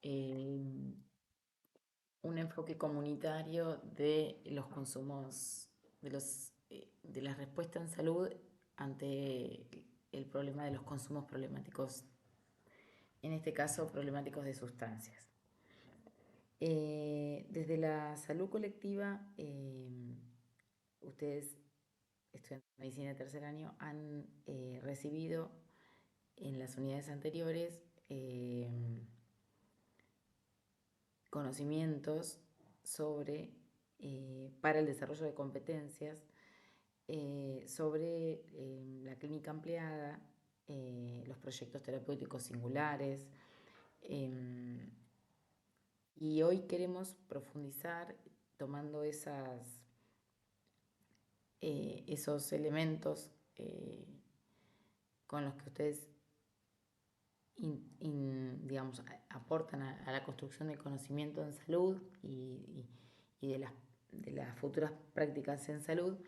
eh, un enfoque comunitario de los consumos, de la respuesta en salud ante el problema de los consumos problemáticos, en este caso problemáticos de sustancias. Desde la salud colectiva, ustedes, estudiantes de medicina de tercer año, han recibido en las unidades anteriores conocimientos sobre, para el desarrollo de competencias, sobre la clínica ampliada, los proyectos terapéuticos singulares. Y hoy queremos profundizar tomando esos elementos con los que ustedes digamos, aportan a la construcción del conocimiento en salud y de las futuras prácticas en salud,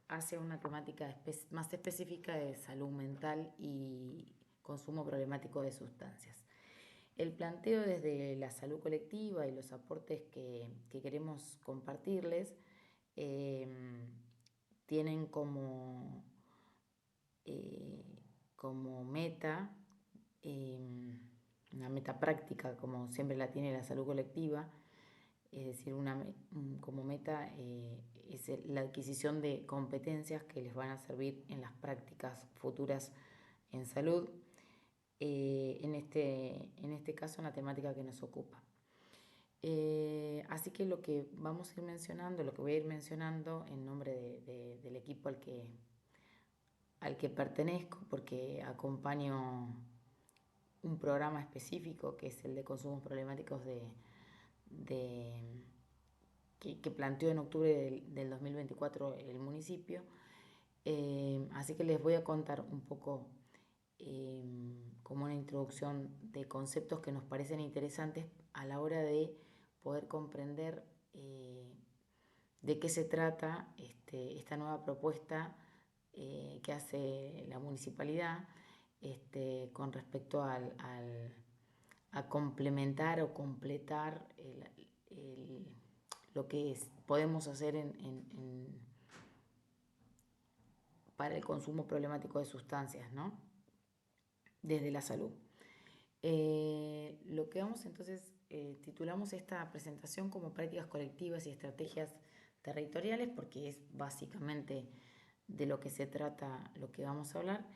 hacia una temática más específica de salud mental y consumo problemático de sustancias. El planteo desde la salud colectiva y los aportes que queremos compartirles tienen eh, como meta, una meta práctica, como siempre la tiene la salud colectiva, es decir, como meta es la adquisición de competencias que les van a servir en las prácticas futuras en salud, en este caso en la temática que nos ocupa. Así que lo que vamos a ir mencionando, lo que voy a ir mencionando en nombre del equipo al que pertenezco, porque acompaño un programa específico que es el de consumos problemáticos que planteó en octubre del 2024 el municipio. Así que les voy a contar un poco como una introducción de conceptos que nos parecen interesantes a la hora de poder comprender de qué se trata esta nueva propuesta que hace la municipalidad con respecto a complementar o completar lo que podemos hacer para el consumo problemático de sustancias, ¿no? Desde la salud. Lo que vamos entonces, titulamos esta presentación como prácticas colectivas y estrategias territoriales, porque es básicamente de lo que se trata lo que vamos a hablar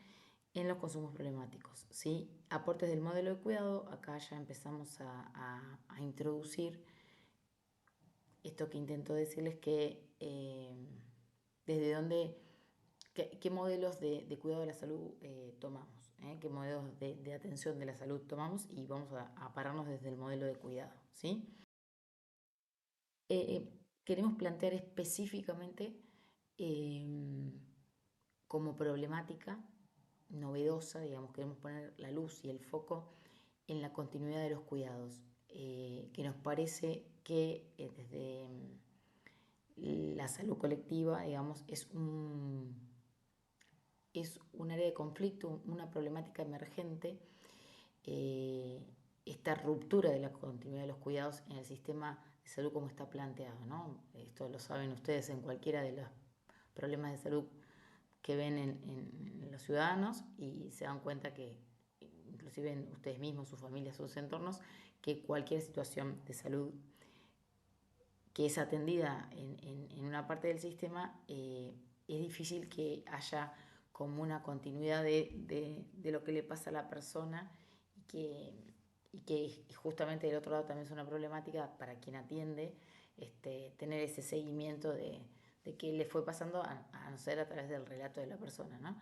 en los consumos problemáticos, ¿sí? Aportes del modelo de cuidado, acá ya empezamos a introducir esto que intento decirles que desde dónde, qué modelos de cuidado de la salud tomamos, qué modelos de atención de la salud tomamos y vamos a pararnos desde el modelo de cuidado, ¿sí? Queremos plantear específicamente como problemática novedosa, digamos, queremos poner la luz y el foco en la continuidad de los cuidados, que nos parece que desde la salud colectiva, digamos, es un área de conflicto, una problemática emergente, eh, esta ruptura de la continuidad de los cuidados en el sistema de salud como está planteado, ¿no? Esto lo saben ustedes en cualquiera de los problemas de salud que ven en los ciudadanos y se dan cuenta que, inclusive en ustedes mismos, sus familias, sus entornos, que cualquier situación de salud que es atendida en una parte del sistema, es difícil que haya como una continuidad de lo que le pasa a la persona y que justamente del otro lado también es una problemática para quien atiende, tener ese seguimiento de qué le fue pasando, a no ser a través del relato de la persona, ¿no?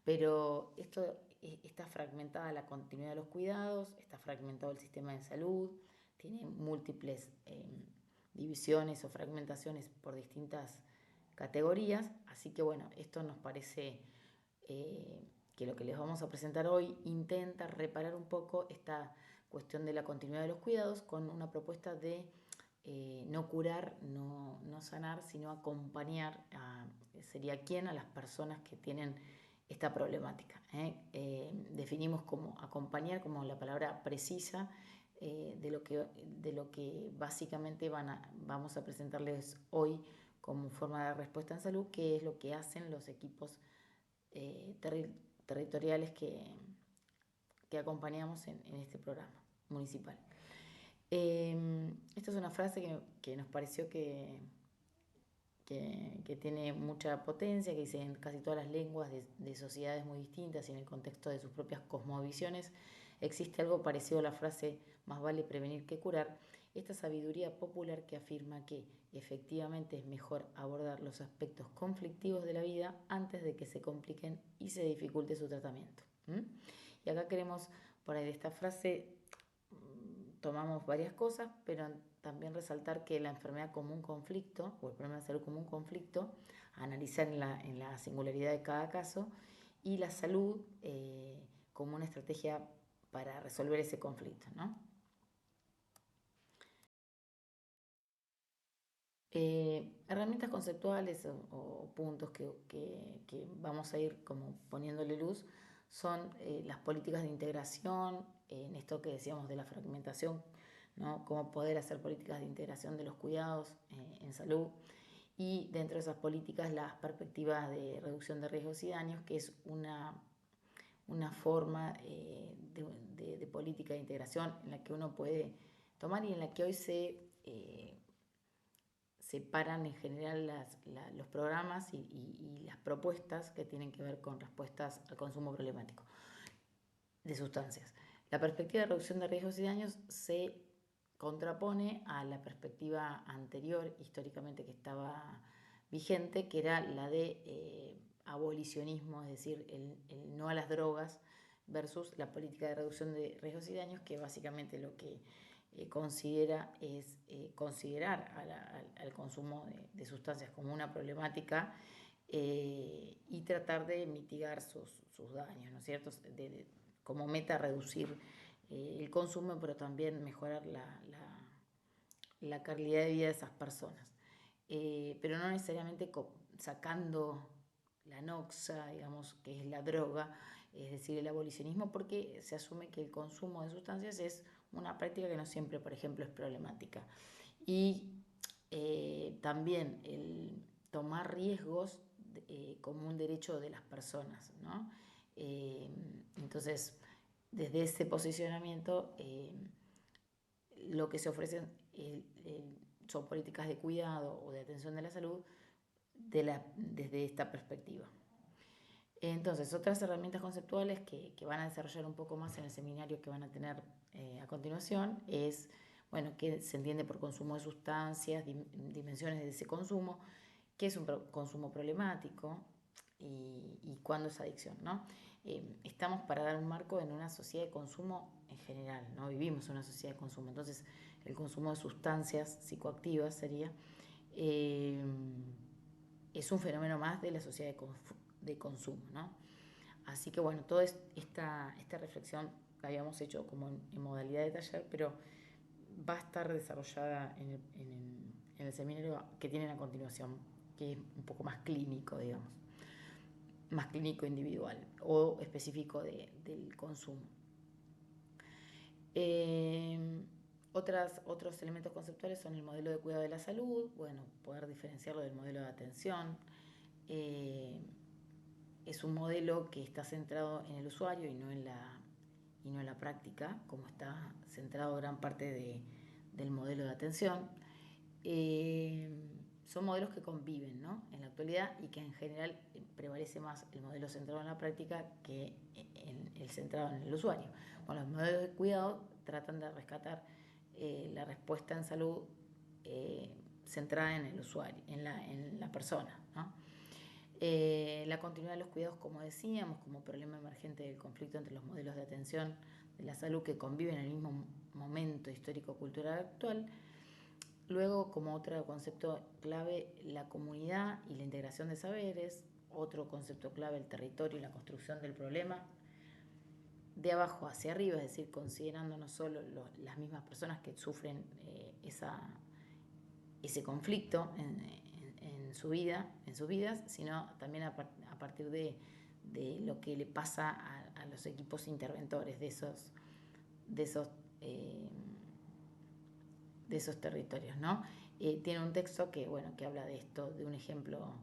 Pero esto está fragmentada la continuidad de los cuidados, está fragmentado el sistema de salud, tiene múltiples divisiones o fragmentaciones por distintas categorías, así que bueno, esto nos parece que lo que les vamos a presentar hoy intenta reparar un poco esta cuestión de la continuidad de los cuidados con una propuesta de no curar, no sanar, sino acompañar sería quién a las personas que tienen esta problemática. Definimos como acompañar como la palabra precisa de lo que básicamente vamos a presentarles hoy como forma de respuesta en salud, que es lo que hacen los equipos territoriales que acompañamos en este programa municipal. Esta es una frase que nos pareció que tiene mucha potencia, que dice en casi todas las lenguas de sociedades muy distintas y en el contexto de sus propias cosmovisiones existe algo parecido a la frase más vale prevenir que curar. Esta sabiduría popular que afirma que efectivamente es mejor abordar los aspectos conflictivos de la vida antes de que se compliquen y se dificulte su tratamiento. Y acá queremos, por ahí de esta frase, tomamos varias cosas, pero también resaltar que la enfermedad como un conflicto, o el problema de salud como un conflicto, analizar en la singularidad de cada caso, y la salud como una estrategia para resolver ese conflicto, ¿no? Herramientas conceptuales o puntos que vamos a ir como poniéndole luz son las políticas de integración, en esto que decíamos de la fragmentación, ¿no? Cómo poder hacer políticas de integración de los cuidados en salud, y dentro de esas políticas las perspectivas de reducción de riesgos y daños, que es una forma de política de integración en la que uno puede tomar y en la que hoy separan en general los programas y las propuestas que tienen que ver con respuestas al consumo problemático de sustancias. La perspectiva de reducción de riesgos y daños se contrapone a la perspectiva anterior, históricamente, que estaba vigente, que era la de abolicionismo, es decir, el no a las drogas, versus la política de reducción de riesgos y daños, que básicamente lo que considera es considerar al consumo de sustancias como una problemática y tratar de mitigar sus daños, ¿no es cierto? Como meta reducir el consumo, pero también mejorar la calidad de vida de esas personas. Pero no necesariamente sacando la noxa, digamos, que es la droga, es decir, el abolicionismo, porque se asume que el consumo de sustancias es una práctica que no siempre, por ejemplo, es problemática. Y también el tomar riesgos como un derecho de las personas, ¿no? Entonces, desde ese posicionamiento, lo que se ofrecen son políticas de cuidado o de atención de la salud desde esta perspectiva. Entonces, otras herramientas conceptuales que van a desarrollar un poco más en el seminario que van a tener a continuación es, bueno, qué se entiende por consumo de sustancias, dimensiones de ese consumo, qué es un consumo problemático y cuándo es adicción, ¿no? Estamos para dar un marco en una sociedad de consumo en general, ¿no? Vivimos en una sociedad de consumo, entonces el consumo de sustancias psicoactivas sería es un fenómeno más de la sociedad de consumo, ¿no? Así que bueno, toda esta reflexión la habíamos hecho como en modalidad de taller, pero va a estar desarrollada en el seminario que tienen a continuación, que es un poco más clínico, digamos, más clínico individual o específico del consumo. Otros elementos conceptuales son el modelo de cuidado de la salud, bueno, poder diferenciarlo del modelo de atención. Es un modelo que está centrado en el usuario y no en la práctica, como está centrado gran parte del modelo de atención. Son modelos que conviven, ¿no?, en la actualidad, y que en general prevalece más el modelo centrado en la práctica que el centrado en el usuario. Bueno, los modelos de cuidado tratan de rescatar la respuesta en salud centrada en el usuario, en la persona, ¿no? La continuidad de los cuidados, como decíamos, como problema emergente del conflicto entre los modelos de atención de la salud que conviven en el mismo momento histórico-cultural actual. Luego, como otro concepto clave, la comunidad y la integración de saberes. Otro concepto clave, el territorio y la construcción del problema de abajo hacia arriba, es decir, considerando no solo las mismas personas que sufren ese conflicto en su vida, en sus vidas, sino también a partir de de lo que le pasa a los equipos interventores de esos, eh, de esos territorios, ¿no? Tiene un texto que, bueno, que habla de esto, de un ejemplo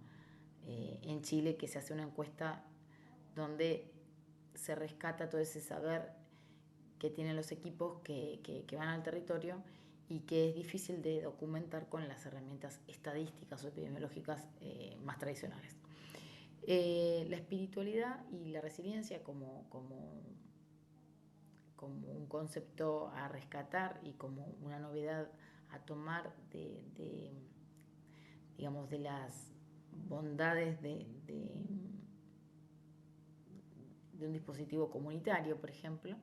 en Chile, que se hace una encuesta donde se rescata todo ese saber que tienen los equipos que van al territorio y que es difícil de documentar con las herramientas estadísticas o epidemiológicas más tradicionales. La espiritualidad y la resiliencia como un concepto a rescatar y como una novedad a tomar digamos, de las bondades de un dispositivo comunitario, por ejemplo,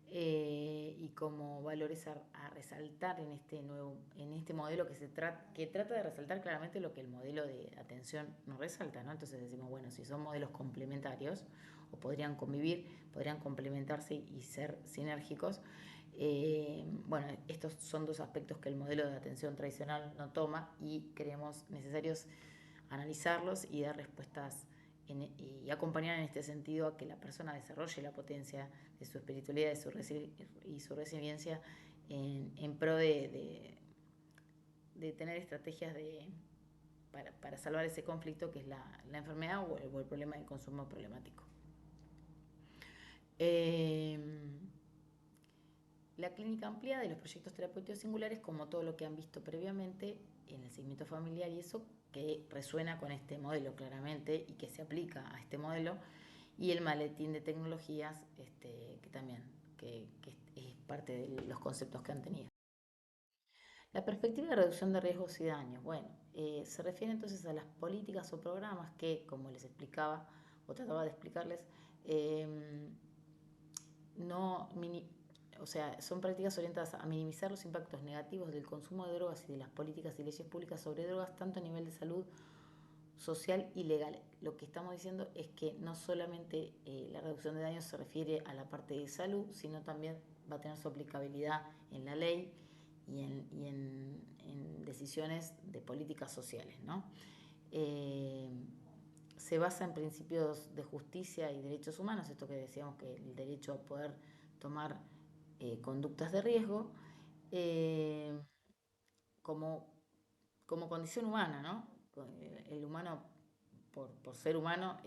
y como valores a resaltar en este modelo que trata de resaltar claramente lo que el modelo de atención nos resalta, ¿no? Entonces decimos, bueno, si son modelos complementarios o podrían convivir, podrían complementarse y ser sinérgicos. Bueno, estos son dos aspectos que el modelo de atención tradicional no toma y creemos necesarios analizarlos y dar respuestas y acompañar en este sentido a que la persona desarrolle la potencia de su espiritualidad y su resiliencia en pro de tener estrategias para salvar ese conflicto que es la enfermedad o el problema del consumo problemático. La clínica ampliada y los proyectos terapéuticos singulares, como todo lo que han visto previamente en el seguimiento familiar y eso, que resuena con este modelo claramente y que se aplica a este modelo, y el maletín de tecnologías, que también que es parte de los conceptos que han tenido. La perspectiva de reducción de riesgos y daños, bueno, se refiere entonces a las políticas o programas que, como les explicaba o trataba de explicarles, no o sea, son prácticas orientadas a minimizar los impactos negativos del consumo de drogas y de las políticas y leyes públicas sobre drogas, tanto a nivel de salud social y legal. Lo que estamos diciendo es que no solamente la reducción de daños se refiere a la parte de salud, sino también va a tener su aplicabilidad en la ley y en decisiones de políticas sociales, ¿no? Se basa en principios de justicia y derechos humanos, esto que decíamos que el derecho a poder tomar conductas de riesgo como, como condición humana, ¿no? El humano, por ser humano,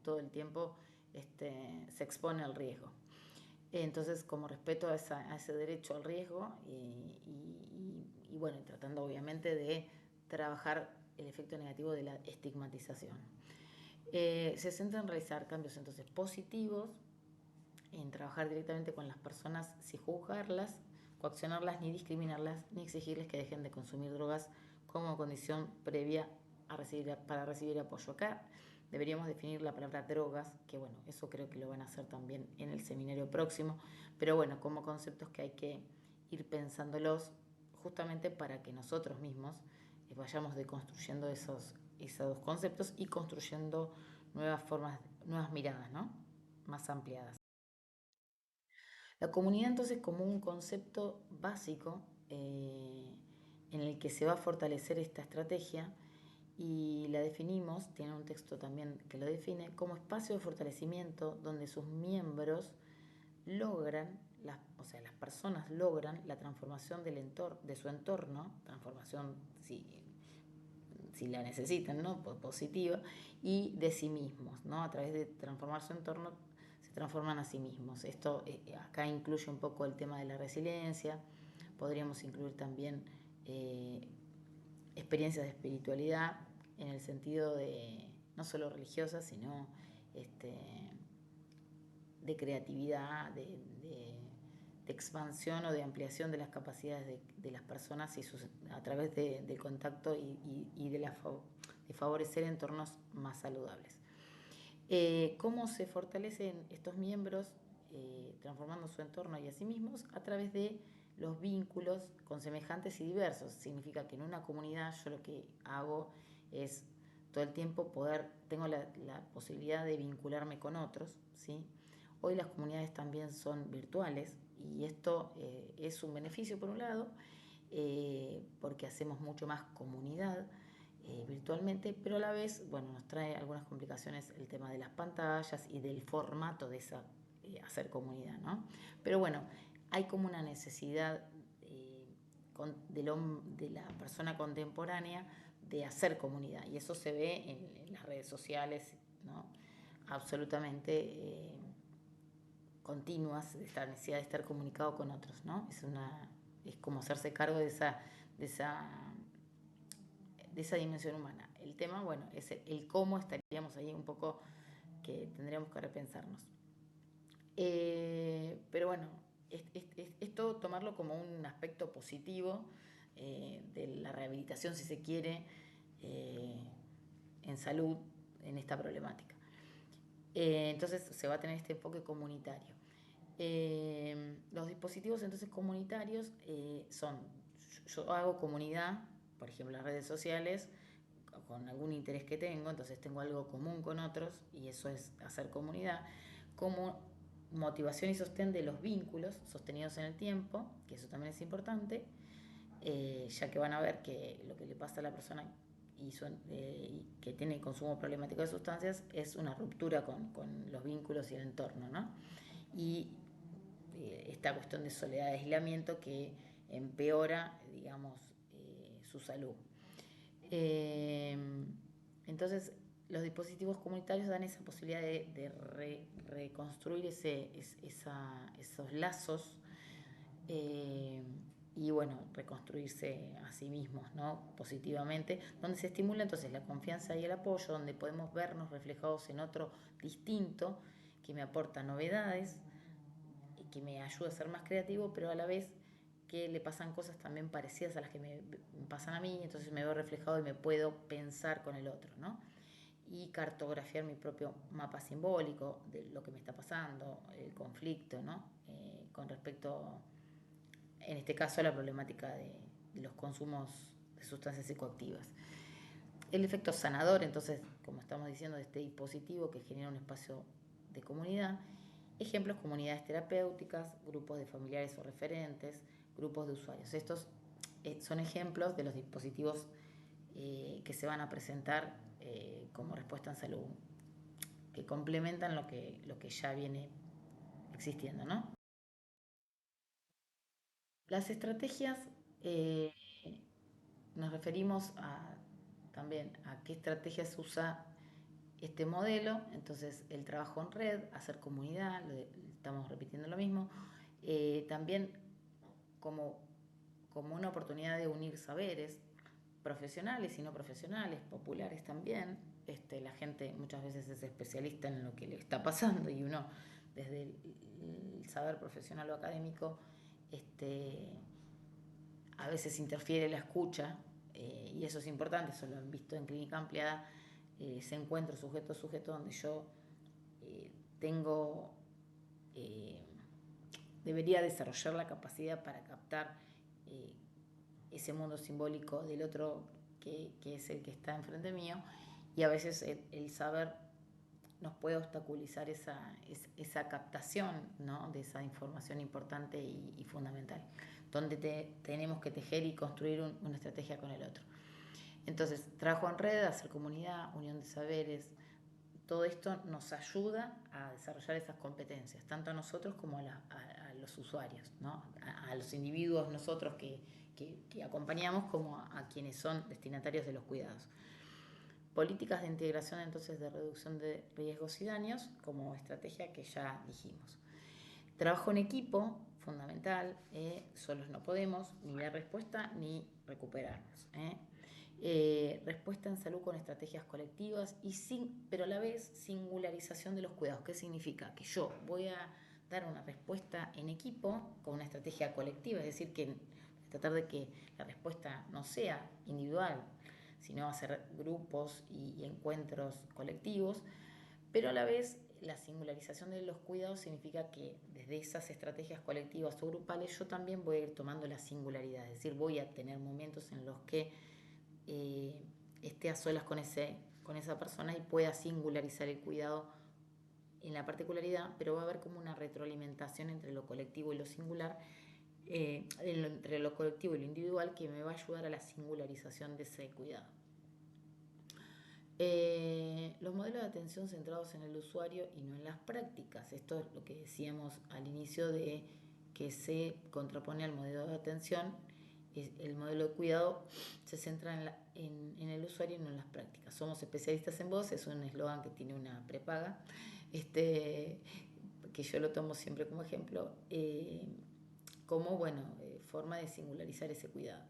todo el tiempo se expone al riesgo. Entonces, como respeto a ese derecho al riesgo y bueno, tratando obviamente de trabajar el efecto negativo de la estigmatización. Se centra en realizar cambios entonces positivos, en trabajar directamente con las personas sin juzgarlas, coaccionarlas, ni discriminarlas, ni exigirles que dejen de consumir drogas como condición previa para recibir apoyo. Acá deberíamos definir la palabra drogas, que bueno, eso creo que lo van a hacer también en el seminario próximo, pero bueno, como conceptos que hay que ir pensándolos justamente para que nosotros mismos vayamos deconstruyendo esos conceptos y construyendo nuevas formas, nuevas miradas, ¿no? Más ampliadas. La comunidad entonces como un concepto básico en el que se va a fortalecer esta estrategia y la definimos, tiene un texto también que lo define, como espacio de fortalecimiento donde sus miembros logran, o sea, las personas logran la transformación de su entorno, transformación si la necesitan, ¿no? Positiva, y de sí mismos, ¿no? A través de transformar su entorno se transforman a sí mismos. Esto acá incluye un poco el tema de la resiliencia, podríamos incluir también experiencias de espiritualidad en el sentido de no solo religiosa, sino de creatividad, de expansión o de ampliación de las capacidades de las personas a través del contacto y de favorecer entornos más saludables. ¿Cómo se fortalecen estos miembros transformando su entorno y a sí mismos? A través de los vínculos con semejantes y diversos. Significa que en una comunidad yo lo que hago es todo el tiempo tengo la posibilidad de vincularme con otros, ¿sí? Hoy las comunidades también son virtuales y esto es un beneficio por un lado, porque hacemos mucho más comunidad, virtualmente, pero a la vez, bueno, nos trae algunas complicaciones el tema de las pantallas y del formato de esa hacer comunidad, ¿no? Pero bueno, hay como una necesidad de la persona contemporánea de hacer comunidad y eso se ve en las redes sociales, ¿no? Absolutamente continuas, esta necesidad de estar comunicado con otros, ¿no? Es como hacerse cargo de esa, de esa dimensión humana. El tema, bueno, es el cómo estaríamos ahí un poco que tendríamos que repensarnos. Pero bueno, esto tomarlo como un aspecto positivo de la rehabilitación, si se quiere, en salud, en esta problemática. Entonces se va a tener este enfoque comunitario. Los dispositivos entonces comunitarios son, yo hago comunidad, por ejemplo, las redes sociales, con algún interés que tengo, entonces tengo algo común con otros y eso es hacer comunidad, como motivación y sostén de los vínculos sostenidos en el tiempo, que eso también es importante, ya que van a ver que lo que le pasa a la persona que tiene consumo problemático de sustancias es una ruptura con los vínculos y el entorno, ¿no? Y esta cuestión de soledad, de aislamiento que empeora, digamos, su salud. Entonces, los dispositivos comunitarios dan esa posibilidad de reconstruir esos lazos y, bueno, reconstruirse a sí mismos, ¿no? Positivamente, donde se estimula entonces la confianza y el apoyo, donde podemos vernos reflejados en otro distinto que me aporta novedades y que me ayuda a ser más creativo, pero a la vez que le pasan cosas también parecidas a las que me pasan a mí, entonces me veo reflejado y me puedo pensar con el otro, ¿no? Y cartografiar mi propio mapa simbólico de lo que me está pasando, el conflicto, ¿no? Con respecto, en este caso, a la problemática de los consumos de sustancias psicoactivas. El efecto sanador, entonces, como estamos diciendo, de este dispositivo que genera un espacio de comunidad. Ejemplos, comunidades terapéuticas, grupos de familiares o referentes, grupos de usuarios. Estos son ejemplos de los dispositivos que se van a presentar como respuesta en salud, que complementan lo que ya viene existiendo, ¿no? Las estrategias, eh, nos referimos también a qué estrategias usa este modelo, entonces el trabajo en red, hacer comunidad, estamos repitiendo lo mismo, también como, como una oportunidad de unir saberes, profesionales y no profesionales, populares también. La gente muchas veces es especialista en lo que le está pasando y uno desde el saber profesional o académico a veces interfiere la escucha y eso es importante, eso lo han visto en clínica ampliada, ese encuentro sujeto-sujeto donde yo tengo, eh, debería desarrollar la capacidad para captar ese mundo simbólico del otro que es el que está enfrente mío y a veces el saber nos puede obstaculizar esa captación, ¿no? De esa información importante y fundamental, donde tenemos que tejer y construir una estrategia con el otro. Entonces, trabajo en red, hacer comunidad, unión de saberes, todo esto nos ayuda a desarrollar esas competencias, tanto a nosotros como a los usuarios, ¿no? A los individuos nosotros que acompañamos como a quienes son destinatarios de los cuidados. Políticas de integración entonces de reducción de riesgos y daños como estrategia que ya dijimos. Trabajo en equipo, fundamental, solos no podemos ni dar respuesta ni recuperarnos. Respuesta en salud con estrategias colectivas pero a la vez singularización de los cuidados. ¿Qué significa? Que yo voy a dar una respuesta en equipo con una estrategia colectiva, es decir, que tratar de que la respuesta no sea individual, sino hacer grupos y encuentros colectivos, pero a la vez la singularización de los cuidados significa que desde esas estrategias colectivas o grupales yo también voy a ir tomando la singularidad, es decir, voy a tener momentos en los que esté a solas con esa persona y pueda singularizar el cuidado en la particularidad, pero va a haber como una retroalimentación entre lo colectivo y lo singular, entre lo colectivo y lo individual, que me va a ayudar a la singularización de ese cuidado. Los modelos de atención centrados en el usuario y no en las prácticas. Esto es lo que decíamos al inicio de que se contrapone al modelo de atención. El modelo de cuidado se centra en el usuario y no en las prácticas. Somos especialistas en vos, es un eslogan que tiene una prepaga, que yo lo tomo siempre como ejemplo, como forma de singularizar ese cuidado.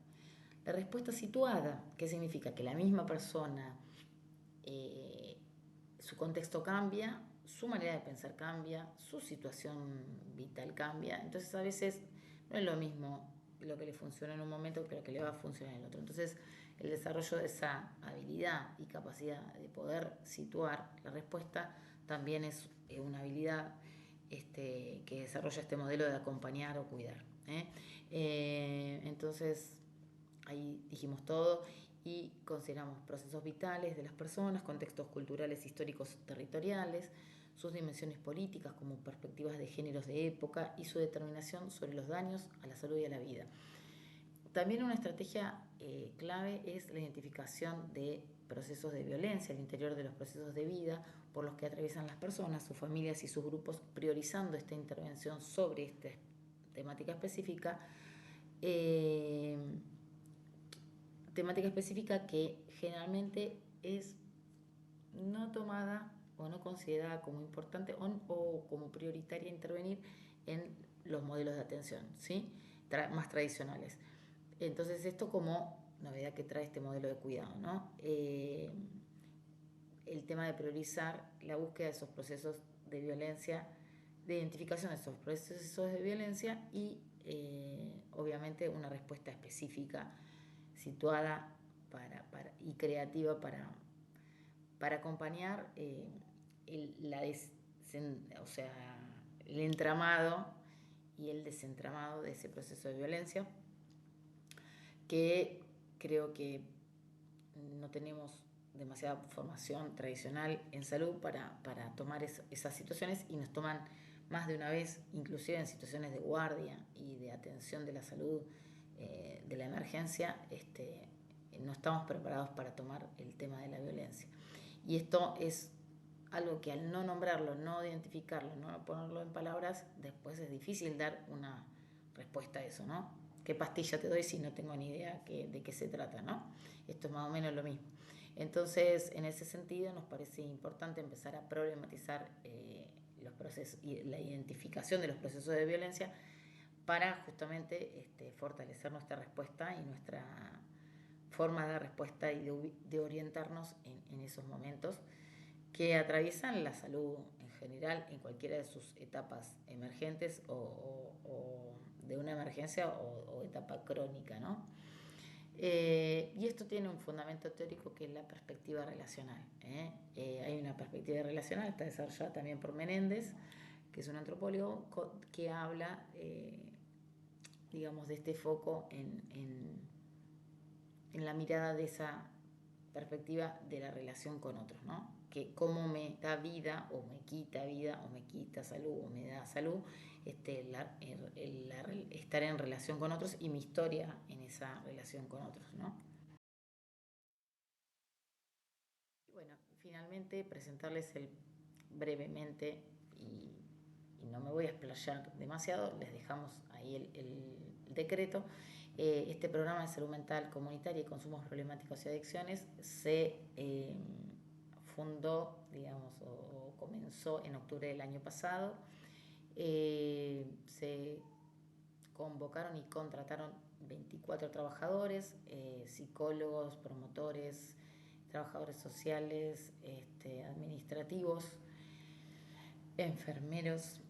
La respuesta situada, ¿qué significa? Que la misma persona, eh, su contexto cambia, su manera de pensar cambia, su situación vital cambia, entonces a veces no es lo mismo lo que le funciona en un momento que lo que le va a funcionar en el otro. Entonces el desarrollo de esa habilidad y capacidad de poder situar la respuesta también es una habilidad que desarrolla este modelo de acompañar o cuidar. Entonces ahí dijimos todo y consideramos procesos vitales de las personas, contextos culturales, históricos, territoriales, sus dimensiones políticas como perspectivas de géneros de época y su determinación sobre los daños a la salud y a la vida. También una estrategia clave es la identificación de procesos de violencia al interior de los procesos de vida por los que atraviesan las personas, sus familias y sus grupos, priorizando esta intervención sobre esta temática específica. Temática específica que generalmente es no tomada o no considerada como importante o como prioritaria intervenir en los modelos de atención, ¿sí? Más tradicionales. Entonces esto como novedad que trae este modelo de cuidado, ¿no? El tema de priorizar la búsqueda de esos procesos de violencia, de identificación de esos procesos de violencia y obviamente una respuesta específica situada y creativa para acompañar o sea, el entramado y el desentramado de ese proceso de violencia, que creo que no tenemos demasiada formación tradicional en salud para tomar esas situaciones, y nos toman más de una vez, inclusive en situaciones de guardia y de atención de la salud, de la emergencia, no estamos preparados para tomar el tema de la violencia. Y esto es algo que al no nombrarlo, no identificarlo, no ponerlo en palabras, después es difícil dar una respuesta a eso, ¿no? ¿Qué pastilla te doy si no tengo ni idea de qué se trata, ¿no? Esto es más o menos lo mismo. Entonces, en ese sentido, nos parece importante empezar a problematizar los procesos y la identificación de los procesos de violencia para justamente fortalecer nuestra respuesta y nuestra forma de respuesta y de orientarnos en esos momentos que atraviesan la salud en general en cualquiera de sus etapas emergentes o de una emergencia o etapa crónica, ¿no? Y esto tiene un fundamento teórico que es la perspectiva relacional. Hay una perspectiva relacional, está desarrollada también por Menéndez, que es un antropólogo que habla, digamos, de este foco en la mirada de esa perspectiva de la relación con otros, ¿no? Que cómo me da vida o me quita salud o me da salud, estar en relación con otros y mi historia en esa relación con otros, ¿no? Y bueno, finalmente presentarles brevemente y no me voy a explayar demasiado, les dejamos ahí el decreto. Este programa de salud mental comunitaria y consumos problemáticos y adicciones se fundó, digamos, o comenzó en octubre del año pasado. Se convocaron y contrataron 24 trabajadores, psicólogos, promotores, trabajadores sociales, administrativos, enfermeros,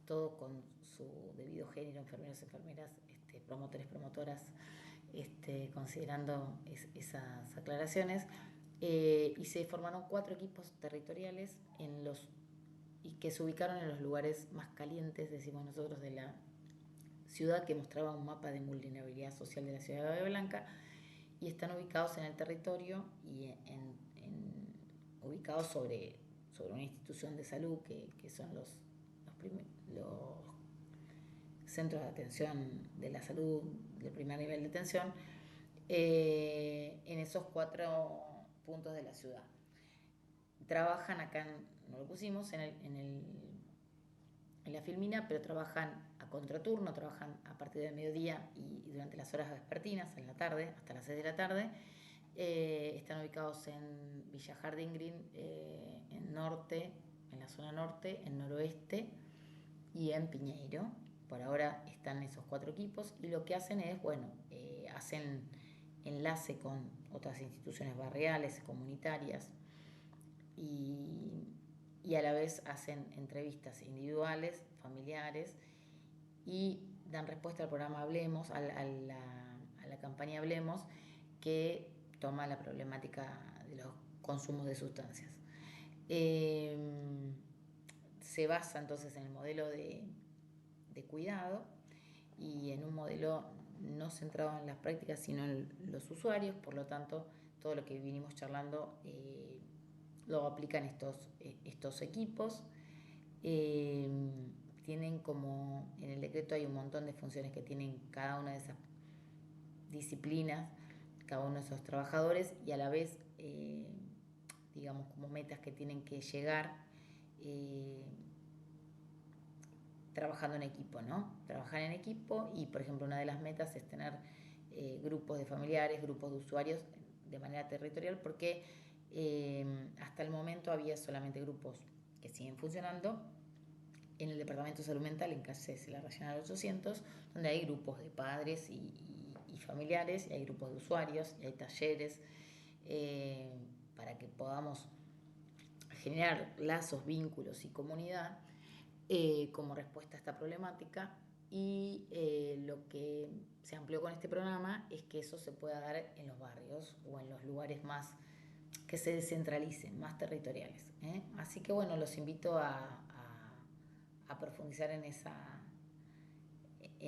todo con su debido género, enfermeros, enfermeras, promotores, promotoras, considerando esas aclaraciones. Y se formaron 4 equipos territoriales y que se ubicaron en los lugares más calientes, decimos nosotros, de la ciudad, que mostraba un mapa de vulnerabilidad social de la ciudad de Bahía Blanca, y están ubicados en el territorio y ubicados sobre una institución de salud que son los centros de atención de la salud del primer nivel de atención. En esos 4 puntos de la ciudad. Trabajan acá, no lo pusimos, en la Filmina, pero trabajan a contraturno, trabajan a partir del mediodía y durante las horas vespertinas, en la tarde, hasta las 6 de la tarde. Están ubicados en Villa Jardín Green, en norte, en la zona norte, en noroeste y en Piñeiro. Por ahora están esos 4 equipos y lo que hacen es, bueno, hacen enlace con otras instituciones barriales, comunitarias y a la vez hacen entrevistas individuales, familiares y dan respuesta al programa Hablemos, a la campaña Hablemos, que toma la problemática de los consumos de sustancias. Se basa entonces en el modelo de cuidado y en un modelo no centrado en las prácticas sino en los usuarios, por lo tanto todo lo que vinimos charlando lo aplican estos equipos. Tienen como, en el decreto hay un montón de funciones que tienen cada una de esas disciplinas, cada uno de esos trabajadores y a la vez, digamos, como metas que tienen que llegar trabajando en equipo, ¿no? Trabajar en equipo y, por ejemplo, una de las metas es tener grupos de familiares, grupos de usuarios de manera territorial porque hasta el momento había solamente grupos que siguen funcionando en el Departamento de Salud Mental en Cáceres, la Regional 800, donde hay grupos de padres y familiares, y hay grupos de usuarios, y hay talleres para que podamos generar lazos, vínculos y comunidad como respuesta a esta problemática. Y lo que se amplió con este programa es que eso se pueda dar en los barrios o en los lugares más que se descentralicen, más territoriales. Así que bueno, los invito a profundizar en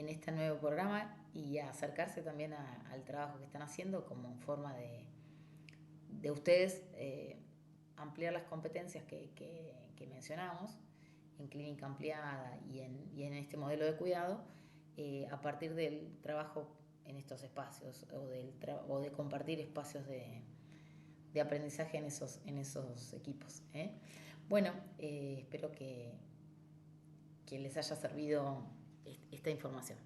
este nuevo programa y a acercarse también al trabajo que están haciendo como forma de ustedes ampliar las competencias que mencionamos en clínica ampliada y en este modelo de cuidado a partir del trabajo en estos espacios o de compartir espacios de aprendizaje en esos equipos. Bueno, espero que les haya servido esta información.